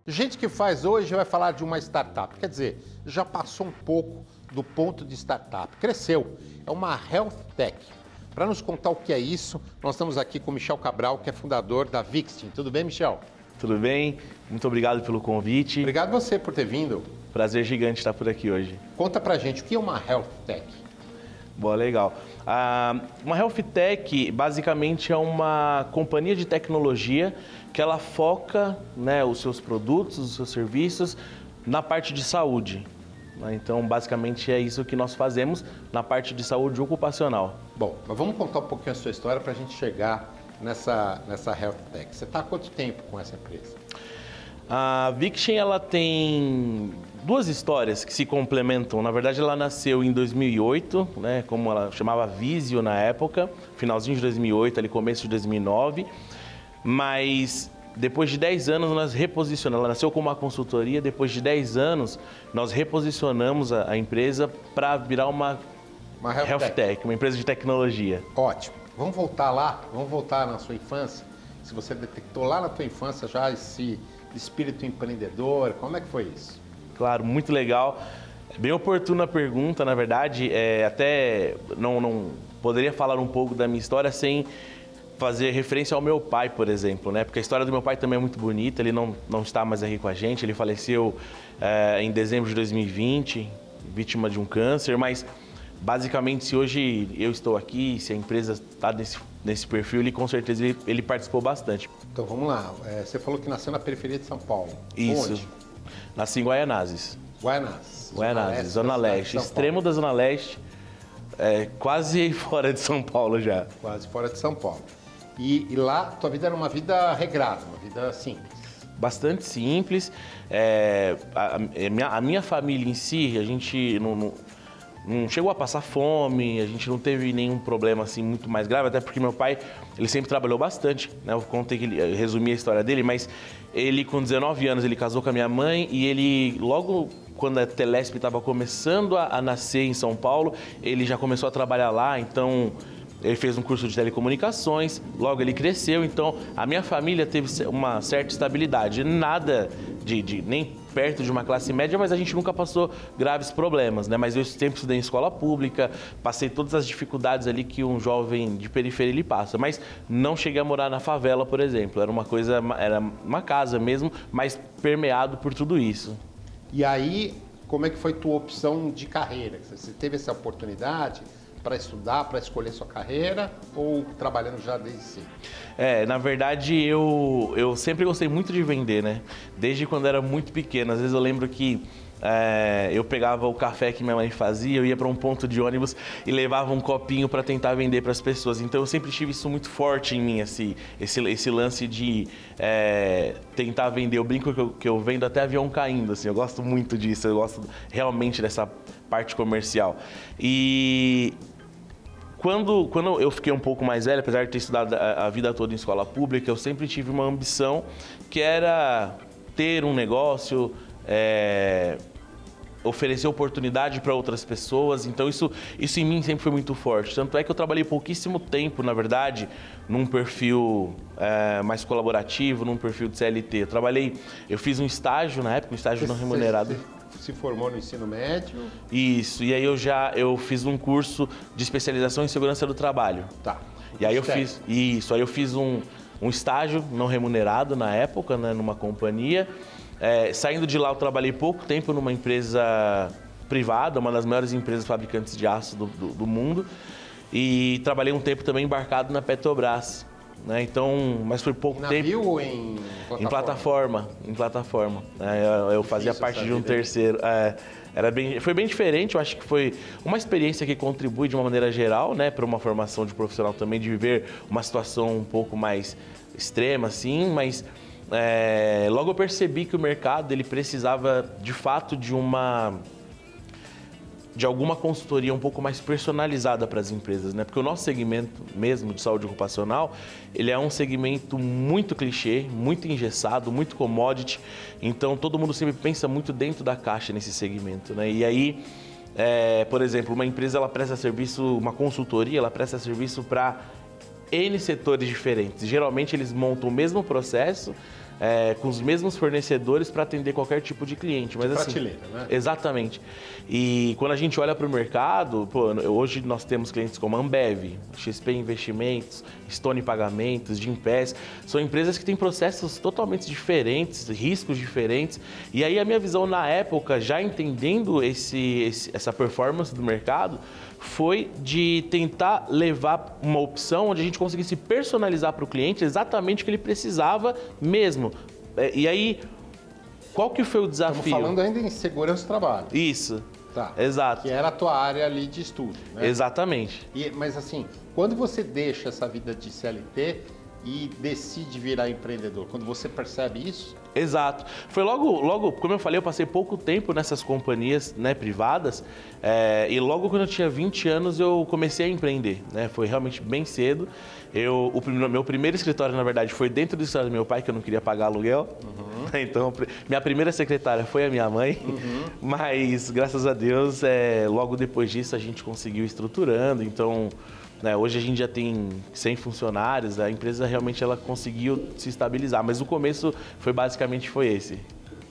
Gente que faz hoje vai falar de uma startup, quer dizer, já passou um pouco do ponto de startup, cresceu, é uma health tech. Para nos contar o que é isso, nós estamos aqui com o Michel Cabral, que é fundador da Vixtin. Tudo bem, Michel? Tudo bem, muito obrigado pelo convite. Obrigado você por ter vindo. Prazer gigante estar por aqui hoje. Conta pra gente, o que é uma health tech? Boa, legal. Uma health tech basicamente é uma companhia de tecnologia que ela foca, né, os seus produtos, os seus serviços na parte de saúde. Então, basicamente é isso que nós fazemos na parte de saúde ocupacional. Bom, mas vamos contar um pouquinho a sua história para a gente chegar nessa health tech. Você está há quanto tempo com essa empresa? A Vixtin, ela tem duas histórias que se complementam. Na verdade, ela nasceu em 2008, né, como ela chamava Visio na época, finalzinho de 2008, ali começo de 2009. Mas depois de 10 anos nós reposicionamos, ela nasceu como uma consultoria, depois de 10 anos nós reposicionamos a empresa para virar uma health tech, uma empresa de tecnologia. Ótimo. Vamos voltar lá, vamos voltar na sua infância. Se você detectou lá na tua infância já esse espírito empreendedor, como é que foi isso? Claro, muito legal. Bem oportuna a pergunta, na verdade, até não poderia falar um pouco da minha história sem fazer referência ao meu pai, por exemplo, né? Porque a história do meu pai também é muito bonita, ele não está mais aqui com a gente, ele faleceu em dezembro de 2020, vítima de um câncer, mas basicamente se hoje eu estou aqui, se a empresa está nesse perfil, ele com certeza ele participou bastante. Então vamos lá, você falou que nasceu na periferia de São Paulo. Isso, onde? Nasci em Guaianazes. Guaianazes, Zona Leste, extremo da Zona Leste, quase fora de São Paulo já. Quase fora de São Paulo. E lá, tua vida era uma vida regrada, uma vida simples. Bastante simples. A minha família em si, a gente não chegou a passar fome, a gente não teve nenhum problema assim muito mais grave, até porque meu pai, ele sempre trabalhou bastante, né? Eu contei que ele resumi a história dele, mas ele com 19 anos ele casou com a minha mãe e ele logo quando a Telesp estava começando a nascer em São Paulo, ele já começou a trabalhar lá, então ele fez um curso de telecomunicações, logo ele cresceu, então a minha família teve uma certa estabilidade, nada de nem perto de uma classe média, mas a gente nunca passou graves problemas, né? Mas eu sempre estudei em escola pública, passei todas as dificuldades ali que um jovem de periferia ele passa, mas não cheguei a morar na favela, por exemplo, era uma casa mesmo, mas permeado por tudo isso. E aí, como é que foi tua opção de carreira? Você teve essa oportunidade para estudar, para escolher sua carreira ou trabalhando já desde cedo? Na verdade, eu sempre gostei muito de vender, né? Desde quando era muito pequeno. Às vezes eu lembro que eu pegava o café que minha mãe fazia, eu ia para um ponto de ônibus e levava um copinho para tentar vender para as pessoas. Então eu sempre tive isso muito forte em mim, esse lance de tentar vender. Eu brinco que eu vendo até avião caindo, assim, eu gosto muito disso, eu gosto realmente dessa parte comercial. E quando eu fiquei um pouco mais velho, apesar de ter estudado a vida toda em escola pública, eu sempre tive uma ambição que era ter um negócio, oferecer oportunidade para outras pessoas, então isso em mim sempre foi muito forte. Tanto é que eu trabalhei pouquíssimo tempo, na verdade, num perfil mais colaborativo, num perfil de CLT. Eu fiz um estágio na época, um estágio não remunerado. Se formou no ensino médio? Isso, e aí eu fiz um curso de especialização em segurança do trabalho. Tá. E aí eu fiz um estágio não remunerado na época, né, numa companhia. Saindo de lá eu trabalhei pouco tempo numa empresa privada, uma das maiores empresas fabricantes de aço do mundo. E trabalhei um tempo também embarcado na Petrobras. Né? Então, mas foi pouco tempo. Navio ou em plataforma? Em plataforma. Eu fazia parte de um terceiro. Foi bem diferente, eu acho que foi uma experiência que contribui de uma maneira geral, né, para uma formação de profissional também, de viver uma situação um pouco mais extrema, assim, mas logo eu percebi que o mercado ele precisava de fato de alguma consultoria um pouco mais personalizada para as empresas, né? Porque o nosso segmento mesmo de saúde ocupacional, ele é um segmento muito clichê, muito engessado, muito commodity, então todo mundo sempre pensa muito dentro da caixa nesse segmento, né? E aí, por exemplo, uma empresa ela presta serviço, uma consultoria, ela presta serviço para N setores diferentes. Geralmente eles montam o mesmo processo, com os mesmos fornecedores para atender qualquer tipo de cliente. Mas, prateleira, né? Exatamente. E quando a gente olha para o mercado, pô, hoje nós temos clientes como a Ambev, XP Investimentos, Stone Pagamentos, Gympass. São empresas que têm processos totalmente diferentes, riscos diferentes. E aí a minha visão na época, já entendendo essa performance do mercado, foi de tentar levar uma opção onde a gente conseguisse personalizar para o cliente exatamente o que ele precisava mesmo. E aí, qual que foi o desafio? Estamos falando ainda em segurança do trabalho. Isso. Tá. Exato. Que era a tua área ali de estudo, né? Exatamente. Mas assim, quando você deixa essa vida de CLT e decide virar empreendedor, quando você percebe isso? Exato. Foi logo, como eu falei, eu passei pouco tempo nessas companhias, né, privadas, e logo quando eu tinha 20 anos eu comecei a empreender, né? Foi realmente bem cedo. Meu primeiro escritório, na verdade, foi dentro do escritório do meu pai, que eu não queria pagar aluguel. Uhum. Então, minha primeira secretária foi a minha mãe, mas graças a Deus, logo depois disso a gente conseguiu estruturando, então... Hoje a gente já tem 100 funcionários, a empresa realmente ela conseguiu se estabilizar, mas o começo basicamente foi esse.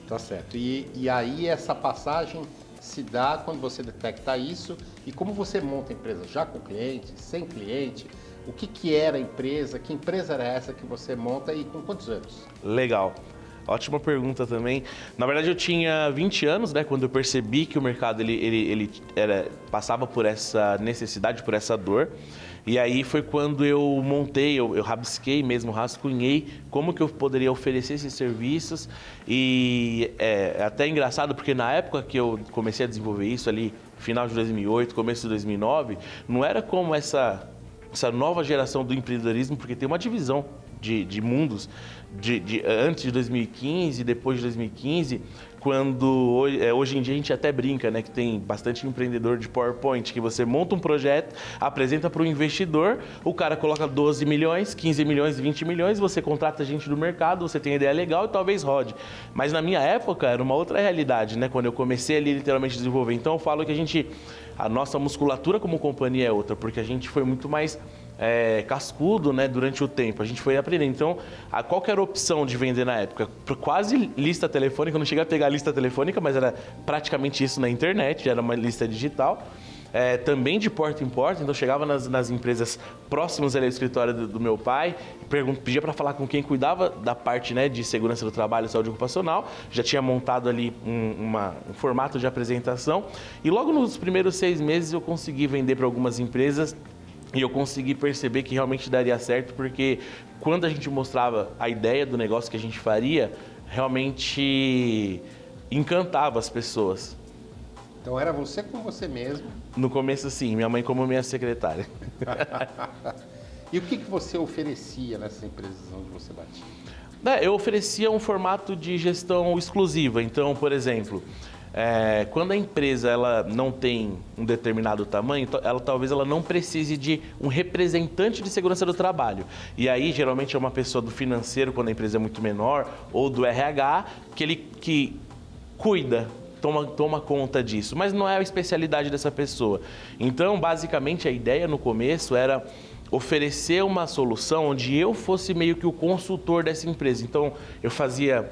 Tá certo. E aí essa passagem se dá quando você detecta isso e como você monta a empresa? Já com cliente, sem cliente? O que era a empresa? Que empresa era essa que você monta e com quantos anos? Legal. Ótima pergunta também. Na verdade, eu tinha 20 anos, né, quando eu percebi que o mercado ele passava por essa necessidade, por essa dor. E aí foi quando eu montei, eu rabisquei mesmo, rascunhei como que eu poderia oferecer esses serviços. E é até engraçado, porque na época que eu comecei a desenvolver isso ali, final de 2008, começo de 2009, não era como essa nova geração do empreendedorismo, porque tem uma divisão de mundos antes de 2015 e depois de 2015, quando hoje em dia a gente até brinca, né, que tem bastante empreendedor de PowerPoint, que você monta um projeto, apresenta para o investidor, o cara coloca 12 milhões, 15 milhões, 20 milhões, você contrata gente do mercado, você tem ideia legal e talvez rode. Mas na minha época era uma outra realidade, né, quando eu comecei ali literalmente a desenvolver. Então eu falo que a nossa musculatura como companhia é outra, porque a gente foi muito mais cascudo, né, durante o tempo. A gente foi aprendendo. Então, qual que era a opção de vender na época? Quase lista telefônica, eu não cheguei a pegar a lista telefônica, mas era praticamente isso na internet, era uma lista digital. Também de porta em porta, então chegava nas empresas próximas ali ao escritório do meu pai, pedia para falar com quem cuidava da parte, né, de segurança do trabalho e saúde ocupacional, já tinha montado ali um formato de apresentação e logo nos primeiros 6 meses eu consegui vender para algumas empresas. E eu consegui perceber que realmente daria certo, porque quando a gente mostrava a ideia do negócio que a gente faria, realmente encantava as pessoas. Então era você com você mesmo? No começo sim, minha mãe como minha secretária. E o que você oferecia nessas empresas onde você batia? Eu oferecia um formato de gestão exclusiva. Então, por exemplo, quando a empresa ela não tem um determinado tamanho, talvez ela não precise de um representante de segurança do trabalho. E aí, geralmente, é uma pessoa do financeiro, quando a empresa é muito menor, ou do RH, que cuida, toma conta disso. Mas não é a especialidade dessa pessoa. Então, basicamente, a ideia no começo era oferecer uma solução onde eu fosse meio que o consultor dessa empresa. Então, fazia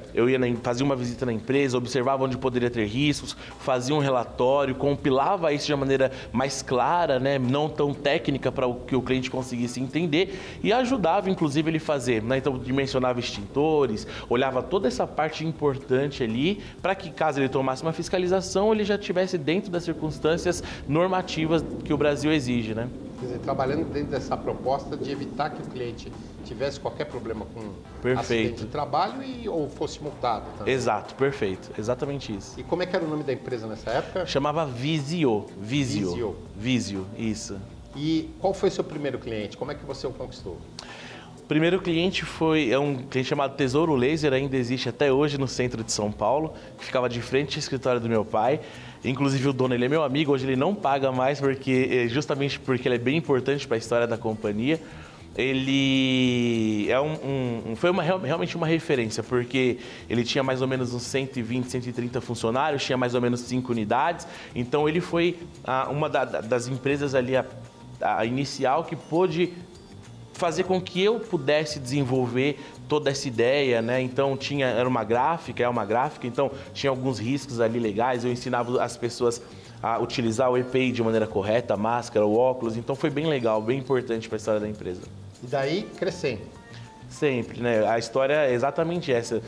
uma visita na empresa, observava onde poderia ter riscos, fazia um relatório, compilava isso de uma maneira mais clara, né, não tão técnica para que o cliente conseguisse entender e ajudava, inclusive, ele fazer, né? Então, dimensionava extintores, olhava toda essa parte importante ali para que, caso ele tomasse uma fiscalização, ele já estivesse dentro das circunstâncias normativas que o Brasil exige, né? Quer dizer, trabalhando dentro dessa proposta de evitar que o cliente tivesse qualquer problema com acidente de trabalho ou fosse multado também. Exato, perfeito. Exatamente isso. E como é que era o nome da empresa nessa época? Chamava Visio. Visio, isso. E qual foi o seu primeiro cliente? Como é que você o conquistou? O primeiro cliente é um cliente chamado Tesouro Laser, ainda existe até hoje no centro de São Paulo, que ficava de frente ao escritório do meu pai. Inclusive o dono, ele é meu amigo, hoje ele não paga mais, justamente porque ele é bem importante para a história da companhia. Ele foi realmente uma referência, porque ele tinha mais ou menos uns 120, 130 funcionários, tinha mais ou menos 5 unidades. Então ele foi uma das empresas ali, a inicial, que pôde fazer com que eu pudesse desenvolver toda essa ideia, né? Então era uma gráfica, então tinha alguns riscos ali legais, eu ensinava as pessoas a utilizar o EPI de maneira correta, a máscara, o óculos, então foi bem legal, bem importante para a história da empresa. E daí, crescendo. Sempre, né? A história é exatamente essa.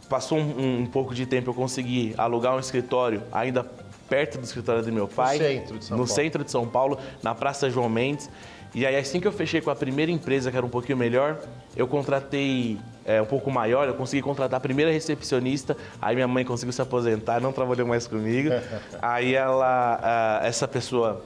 Passou um pouco de tempo, eu consegui alugar um escritório, ainda perto do escritório do meu pai. No centro de São Paulo, na Praça João Mendes. E aí, assim que eu fechei com a primeira empresa, que era um pouquinho melhor, eu contratei um pouco maior, eu consegui contratar a primeira recepcionista, aí minha mãe conseguiu se aposentar, não trabalhou mais comigo. Aí essa pessoa,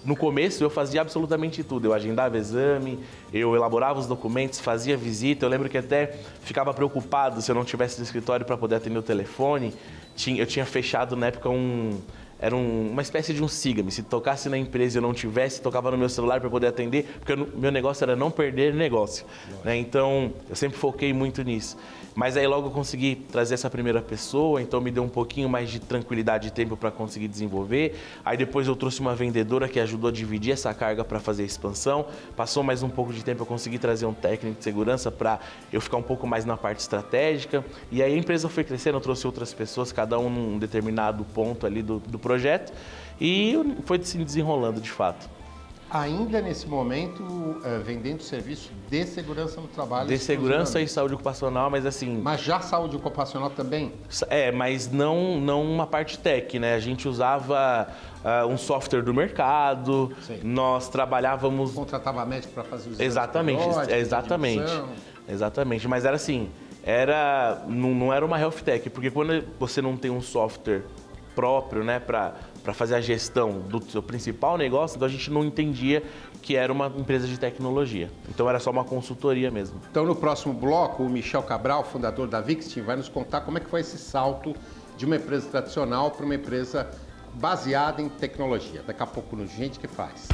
no começo eu fazia absolutamente tudo, eu agendava exame, eu elaborava os documentos, fazia visita, eu lembro que até ficava preocupado se eu não tivesse no escritório para poder atender o telefone. Eu tinha fechado na época era uma espécie de um siga-me. Se tocasse na empresa e eu não tivesse, tocava no meu celular para poder atender, porque meu negócio era não perder negócio, né? Então, eu sempre foquei muito nisso. Mas aí logo eu consegui trazer essa primeira pessoa, então me deu um pouquinho mais de tranquilidade de tempo para conseguir desenvolver. Aí depois eu trouxe uma vendedora que ajudou a dividir essa carga para fazer a expansão. Passou mais um pouco de tempo, eu consegui trazer um técnico de segurança para eu ficar um pouco mais na parte estratégica. E aí a empresa foi crescendo, eu trouxe outras pessoas, cada um num determinado ponto ali do projeto, e foi se desenrolando de fato. Ainda nesse momento, vendendo serviço de segurança no trabalho. De segurança e saúde ocupacional, mas assim... Mas já saúde ocupacional também? Mas não uma parte tech, né? A gente usava um software do mercado, sim. Nós trabalhávamos... Contratava médico para fazer os exatamente, mas era assim, não era uma health tech, porque quando você não tem um software próprio, né, para fazer a gestão do seu principal negócio, então a gente não entendia que era uma empresa de tecnologia. Então era só uma consultoria mesmo. Então no próximo bloco, o Michel Cabral, fundador da Vixting, vai nos contar como é que foi esse salto de uma empresa tradicional para uma empresa baseada em tecnologia. Daqui a pouco no Gente que Faz.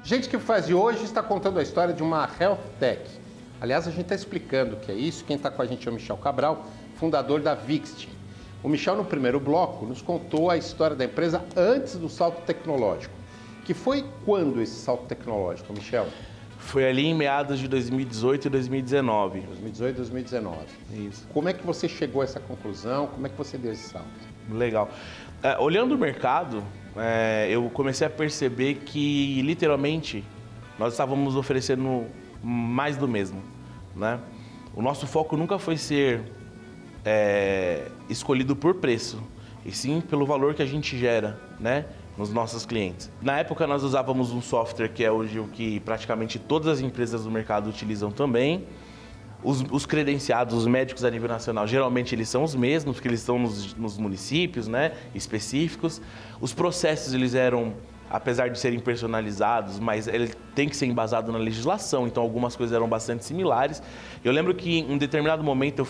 Gente que Faz de hoje está contando a história de uma Health Tech. Aliás, a gente está explicando o que é isso. Quem está com a gente é o Michel Cabral, fundador da Vixting. O Michel, no primeiro bloco, nos contou a história da empresa antes do salto tecnológico. Que foi quando esse salto tecnológico, Michel? Foi ali em meados de 2018 e 2019. 2018 e 2019. Isso. Como é que você chegou a essa conclusão? Como é que você deu esse salto? Legal. Olhando o mercado, eu comecei a perceber que, literalmente, nós estávamos oferecendo mais do mesmo, né? O nosso foco nunca foi ser escolhido por preço, e sim pelo valor que a gente gera, né, nos nossos clientes. Na época, nós usávamos um software que é hoje o que praticamente todas as empresas do mercado utilizam também. Os credenciados, os médicos a nível nacional, geralmente eles são os mesmos, porque eles estão nos municípios, né, específicos. Os processos, eles eram, apesar de serem personalizados, mas ele tem que ser embasado na legislação, então algumas coisas eram bastante similares. Eu lembro que em um determinado momento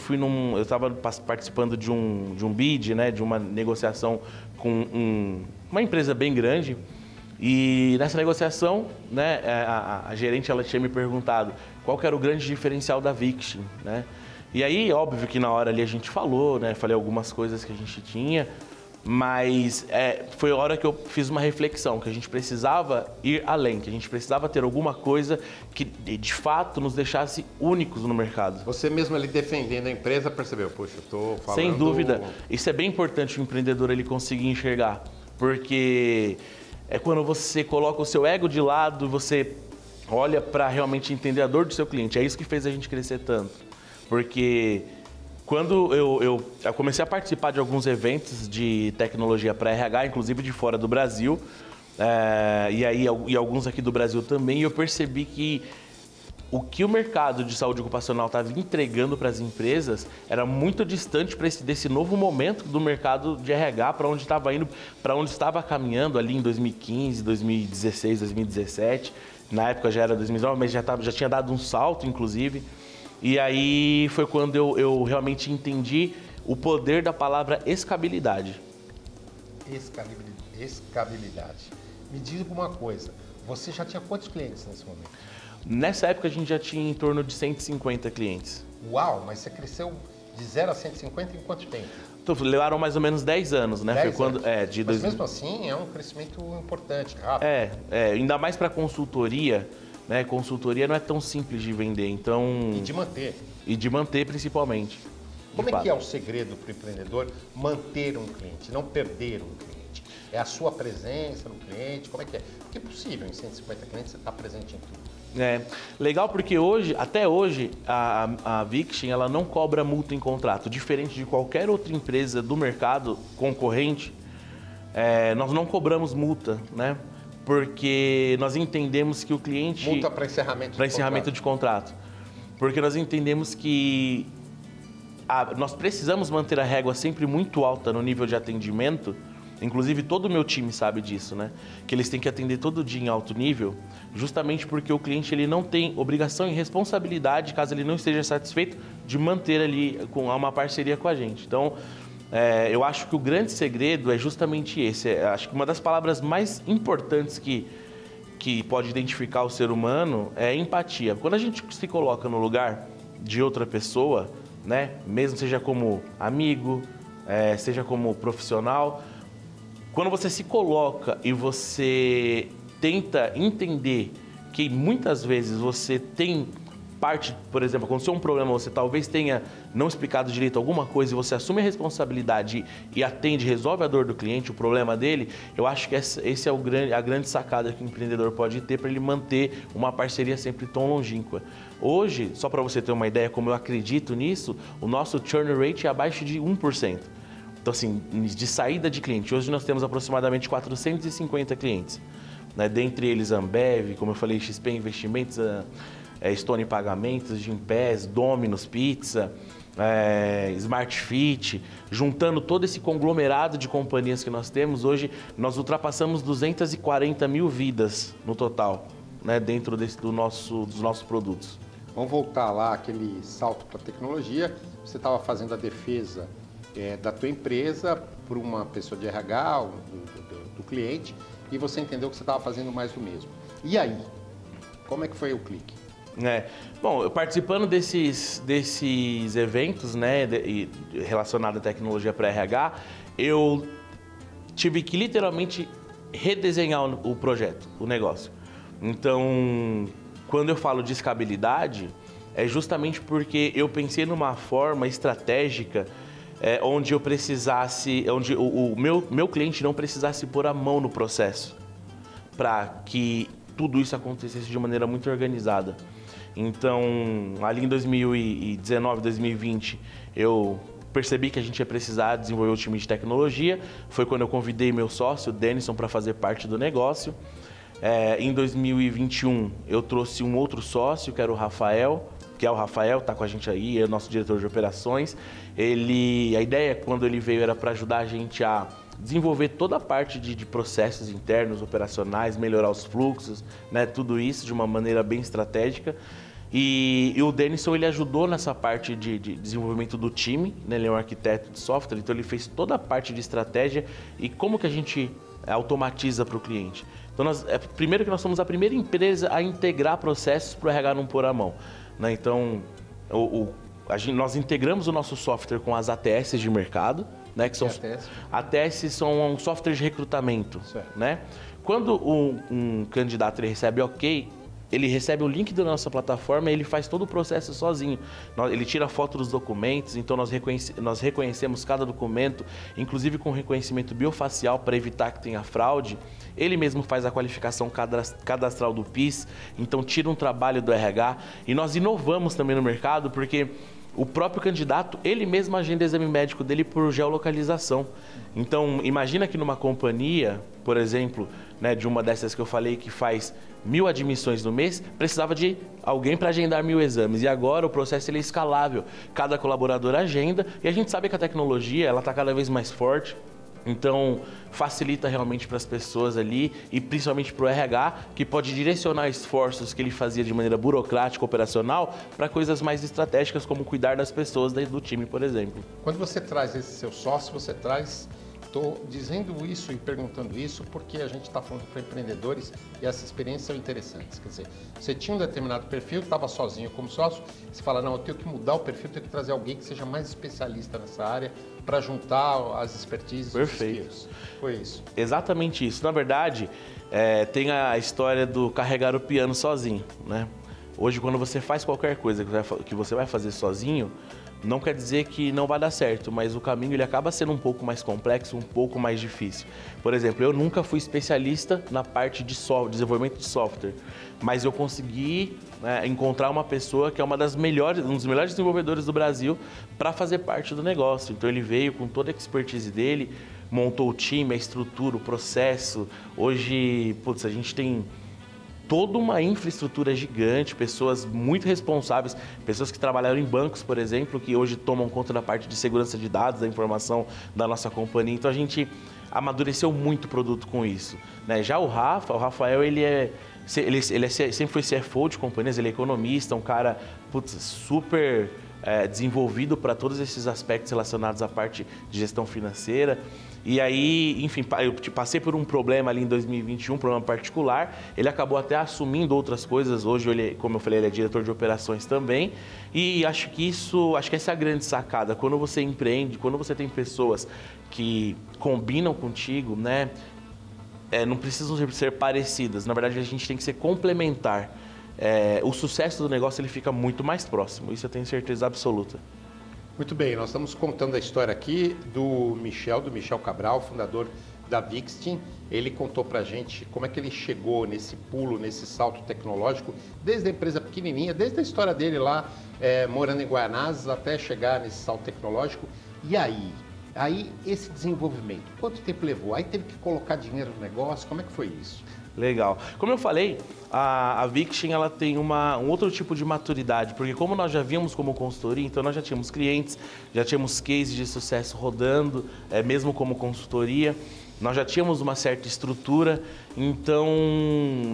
eu estava participando de um bid, né, de uma negociação com uma empresa bem grande, e nessa negociação, né, a gerente ela tinha me perguntado qual que era o grande diferencial da Vixting, né? E aí, óbvio que na hora ali a gente falou, né, falei algumas coisas que a gente tinha, mas foi a hora que eu fiz uma reflexão, que a gente precisava ir além, que a gente precisava ter alguma coisa que de fato nos deixasse únicos no mercado. Você mesmo ali defendendo a empresa percebeu, poxa, eu estou falando... Sem dúvida, isso é bem importante o empreendedor ele conseguir enxergar, porque é quando você coloca o seu ego de lado, você olha para realmente entender a dor do seu cliente. É isso que fez a gente crescer tanto. Porque quando eu comecei a participar de alguns eventos de tecnologia para RH, inclusive de fora do Brasil, e alguns aqui do Brasil também, e eu percebi que o que o mercado de saúde ocupacional estava entregando para as empresas era muito distante desse novo momento do mercado de RH, para onde estava indo, para onde estava caminhando ali em 2015, 2016, 2017. Na época já era 2019, mas já tinha dado um salto, inclusive. E aí foi quando eu realmente entendi o poder da palavra escalabilidade. Escalabilidade. Me diz alguma coisa, você já tinha quantos clientes nesse momento? Nessa época a gente já tinha em torno de 150 clientes. Uau, mas você cresceu de 0 a 150 em quanto tempo? Então, levaram mais ou menos 10 anos, né? 10 Foi quando, anos. de Mas mesmo assim é um crescimento importante, rápido. Ainda mais para consultoria, né? Consultoria não é tão simples de vender, então... E de manter. E de manter, principalmente. Como é que é o segredo para o empreendedor manter um cliente, não perder um cliente? É a sua presença no cliente? Como é que é? Porque é possível, em 150 clientes, você estar presente em tudo. Legal porque até hoje, a Viction, ela não cobra multa em contrato. Diferente de qualquer outra empresa do mercado concorrente, nós não cobramos multa, né? Porque nós entendemos que o cliente... Multa para encerramento de contrato. Porque nós entendemos que nós precisamos manter a régua sempre muito alta no nível de atendimento. Inclusive, todo o meu time sabe disso, né? Que eles têm que atender todo dia em alto nível, justamente porque o cliente ele não tem obrigação e responsabilidade, caso ele não esteja satisfeito, de manter ali com uma parceria com a gente. Então, eu acho que o grande segredo é justamente esse. Acho que uma das palavras mais importantes que pode identificar o ser humano é empatia. Quando a gente se coloca no lugar de outra pessoa, né? Mesmo seja como amigo, seja como profissional... Quando você se coloca e você tenta entender que muitas vezes você tem parte, por exemplo, aconteceu um problema, você talvez tenha não explicado direito alguma coisa e você assume a responsabilidade e atende, resolve a dor do cliente, o problema dele, eu acho que esse é a grande sacada que o empreendedor pode ter para ele manter uma parceria sempre tão longínqua. Hoje, só para você ter uma ideia como eu acredito nisso, o nosso churn rate é abaixo de 1%. Então, assim, de saída de cliente, hoje nós temos aproximadamente 450 clientes, né? Dentre eles Ambev, como eu falei, XP Investimentos, Stone Pagamentos, Gympass, Domino's Pizza, Smart Fit, juntando todo esse conglomerado de companhias que nós temos, hoje nós ultrapassamos 240 mil vidas no total, né? Dentro dos nossos produtos. Vamos voltar lá, aquele salto para a tecnologia, você estava fazendo a defesa da tua empresa por uma pessoa de RH, do cliente, e você entendeu que você estava fazendo mais do mesmo. E aí? Como é que foi o clique? Bom, participando desses eventos, né, relacionados à tecnologia para RH, eu tive que literalmente redesenhar o projeto, o negócio. Então, quando eu falo de escalabilidade, é justamente porque eu pensei numa forma estratégica onde eu precisasse, onde o meu cliente não precisasse pôr a mão no processo para que tudo isso acontecesse de maneira muito organizada. Então, ali em 2019, 2020, eu percebi que a gente ia precisar desenvolver o time de tecnologia. Foi quando eu convidei meu sócio, o Denison, para fazer parte do negócio. Em 2021, eu trouxe um outro sócio, que era o Rafael, está com a gente aí, é o nosso diretor de operações. A ideia, quando ele veio, era para ajudar a gente a desenvolver toda a parte de processos internos, operacionais, melhorar os fluxos, né, tudo isso de uma maneira bem estratégica. E o Denison, ele ajudou nessa parte de desenvolvimento do time, né? Ele é um arquiteto de software, então ele fez toda a parte de estratégia e como que a gente automatiza para o cliente. Então, primeiro que nós somos a primeira empresa a integrar processos para o RH não pôr a mão, né? Então, nós integramos o nosso software com as ATS de mercado, né? Que são ATS são um software de recrutamento, né? Quando um candidato ele recebe OK, ele recebe o link da nossa plataforma e ele faz todo o processo sozinho. Ele tira foto dos documentos, então nós reconhecemos cada documento, inclusive com reconhecimento biofacial para evitar que tenha fraude. Ele mesmo faz a qualificação cadastral do PIS, então tira um trabalho do RH. E nós inovamos também no mercado porque o próprio candidato, ele mesmo agenda o exame médico dele por geolocalização. Então, imagina que numa companhia, por exemplo, né, de uma dessas que eu falei que faz 1000 admissões no mês, precisava de alguém para agendar 1000 exames. E agora o processo ele é escalável. Cada colaborador agenda e a gente sabe que a tecnologia está cada vez mais forte. Então, facilita realmente para as pessoas ali e principalmente para o RH, que pode direcionar esforços que ele fazia de maneira burocrática, operacional, para coisas mais estratégicas, como cuidar das pessoas do time, por exemplo. Quando você traz esse seu sócio, você traz estou dizendo isso e perguntando isso porque a gente está falando para empreendedores e essas experiências são interessantes. Quer dizer, você tinha um determinado perfil, estava sozinho como sócio, você fala, não, eu tenho que mudar o perfil, tenho que trazer alguém que seja mais especialista nessa área para juntar as expertises e os skills. Foi isso. Exatamente isso. Na verdade, tem a história do carregar o piano sozinho, né? Hoje, quando você faz qualquer coisa que você vai fazer sozinho, não quer dizer que não vai dar certo, mas o caminho ele acaba sendo um pouco mais complexo, um pouco mais difícil. Por exemplo, eu nunca fui especialista na parte de desenvolvimento de software, mas eu consegui encontrar uma pessoa que é um dos melhores desenvolvedores do Brasil para fazer parte do negócio. Então ele veio com toda a expertise dele, montou o time, a estrutura, o processo. Hoje, a gente tem toda uma infraestrutura gigante, pessoas muito responsáveis, pessoas que trabalharam em bancos, por exemplo, que hoje tomam conta da parte de segurança de dados, da informação da nossa companhia. Então a gente amadureceu muito o produto com isso, né? Já o Rafael, ele sempre foi CFO de companhias, ele é economista, um cara super desenvolvido para todos esses aspectos relacionados à parte de gestão financeira. E aí, enfim, eu passei por um problema ali em 2021, um problema particular. Ele acabou até assumindo outras coisas. Hoje, ele, como eu falei, ele é diretor de operações também. E acho que essa é a grande sacada. Quando você empreende, quando você tem pessoas que combinam contigo, né? Não precisam ser parecidas. Na verdade, a gente tem que ser complementar. O sucesso do negócio ele fica muito mais próximo. Isso eu tenho certeza absoluta. Muito bem, nós estamos contando a história aqui do Michel Cabral, fundador da Vixtin. Ele contou pra gente como é que ele chegou nesse pulo, nesse salto tecnológico, desde a empresa pequenininha, desde a história dele lá, morando em Guaianazes, até chegar nesse salto tecnológico. E aí esse desenvolvimento, quanto tempo levou? Aí teve que colocar dinheiro no negócio, como é que foi isso? Legal. Como eu falei, a Vixtin ela tem um outro tipo de maturidade, porque como nós já víamos como consultoria, então nós já tínhamos clientes, já tínhamos cases de sucesso rodando, mesmo como consultoria, nós já tínhamos uma certa estrutura, então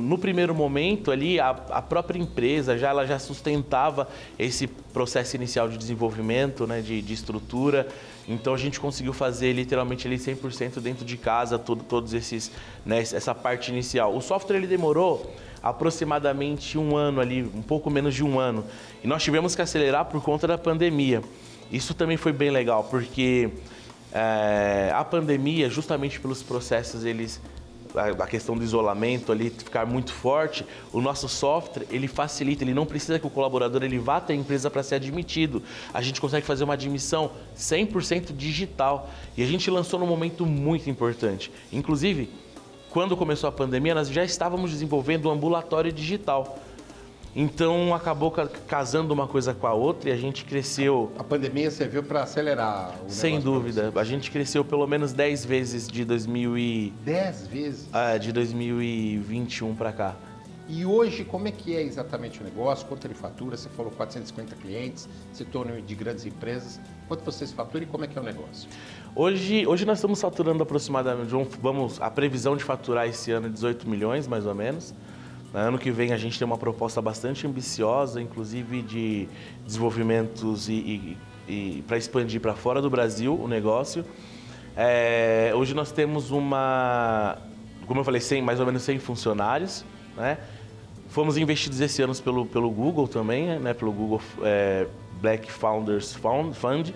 no primeiro momento ali a própria empresa ela já sustentava esse processo inicial de desenvolvimento, né, de estrutura. Então a gente conseguiu fazer literalmente ali 100% dentro de casa, todos esses, né, essa parte inicial. O software ele demorou aproximadamente um ano ali, um pouco menos de um ano. E nós tivemos que acelerar por conta da pandemia. Isso também foi bem legal, porque a pandemia, justamente pelos processos, a questão do isolamento ali ficar muito forte, o nosso software ele facilita, ele não precisa que o colaborador ele vá até a empresa para ser admitido. A gente consegue fazer uma admissão 100% digital e a gente lançou num momento muito importante. Inclusive, quando começou a pandemia, nós já estávamos desenvolvendo um ambulatório digital. Então acabou casando uma coisa com a outra e a gente cresceu. A pandemia serviu para acelerar o negócio. Sem dúvida. A gente cresceu pelo menos 10 vezes de 10 vezes? De 2021 para cá. E hoje, como é que é exatamente o negócio? Quanto ele fatura? Você falou 450 clientes, você tornou de grandes empresas. Quanto vocês faturam e como é que é o negócio? Hoje nós estamos faturando aproximadamente, a previsão de faturar esse ano é 18 milhões, mais ou menos. Ano que vem a gente tem uma proposta bastante ambiciosa, inclusive de desenvolvimentos e para expandir para fora do Brasil o negócio. Hoje nós temos como eu falei, mais ou menos 100 funcionários, né? Fomos investidos esse ano pelo Google também, né? Pelo Google Black Founders Fund.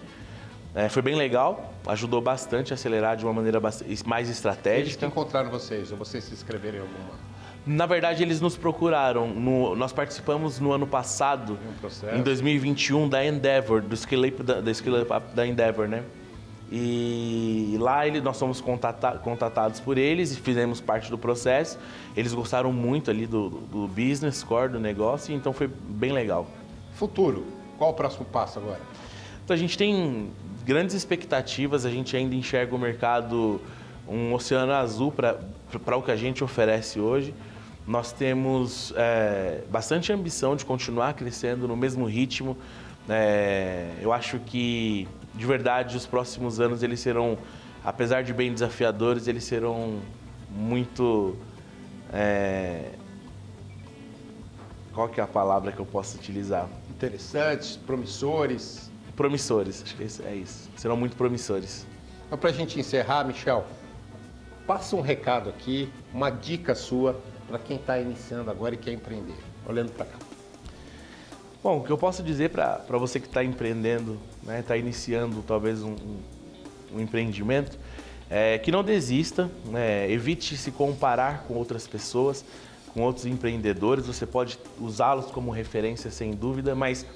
Foi bem legal, ajudou bastante a acelerar de uma maneira mais estratégica. Eles que encontraram vocês, ou vocês se inscreveram em alguma? Na verdade, eles nos procuraram. Nós participamos no ano passado, em 2021, da Endeavor, do Scale Up da Endeavor, né? E lá nós fomos contatados por eles e fizemos parte do processo. Eles gostaram muito ali do business core do negócio, então foi bem legal. Futuro, qual o próximo passo agora? Então a gente tem grandes expectativas, a gente ainda enxerga o mercado um oceano azul para o que a gente oferece hoje. Nós temos bastante ambição de continuar crescendo no mesmo ritmo. Eu acho que, de verdade, os próximos anos eles serão, apesar de bem desafiadores, eles serão muito... Qual que é a palavra que eu posso utilizar? Interessantes, promissores. Promissores, acho que é isso. Serão muito promissores. Então, para a gente encerrar, Michel, passa um recado aqui, uma dica sua para quem está iniciando agora e quer empreender, olhando para cá. Bom, o que eu posso dizer para você que está empreendendo, né, está iniciando talvez um empreendimento, é que não desista, né, evite se comparar com outras pessoas, com outros empreendedores. Você pode usá-los como referência sem dúvida, mas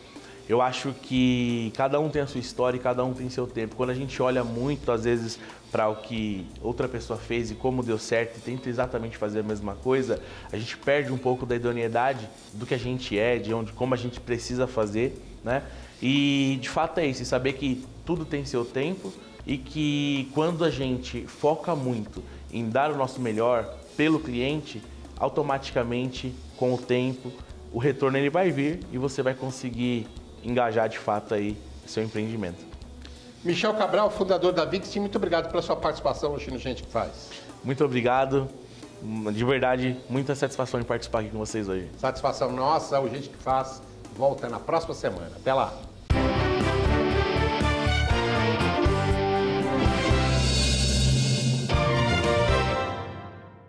eu acho que cada um tem a sua história e cada um tem seu tempo. Quando a gente olha muito, às vezes, para o que outra pessoa fez e como deu certo e tenta exatamente fazer a mesma coisa, a gente perde um pouco da idoneidade do que a gente é, como a gente precisa fazer, né? E de fato é isso, saber que tudo tem seu tempo e que quando a gente foca muito em dar o nosso melhor pelo cliente, automaticamente, com o tempo, o retorno ele vai vir e você vai conseguir engajar de fato aí seu empreendimento. Michel Cabral, fundador da VIX, muito obrigado pela sua participação hoje no Gente que Faz. Muito obrigado, de verdade, muita satisfação em participar aqui com vocês hoje. Satisfação nossa, o Gente que Faz volta na próxima semana. Até lá!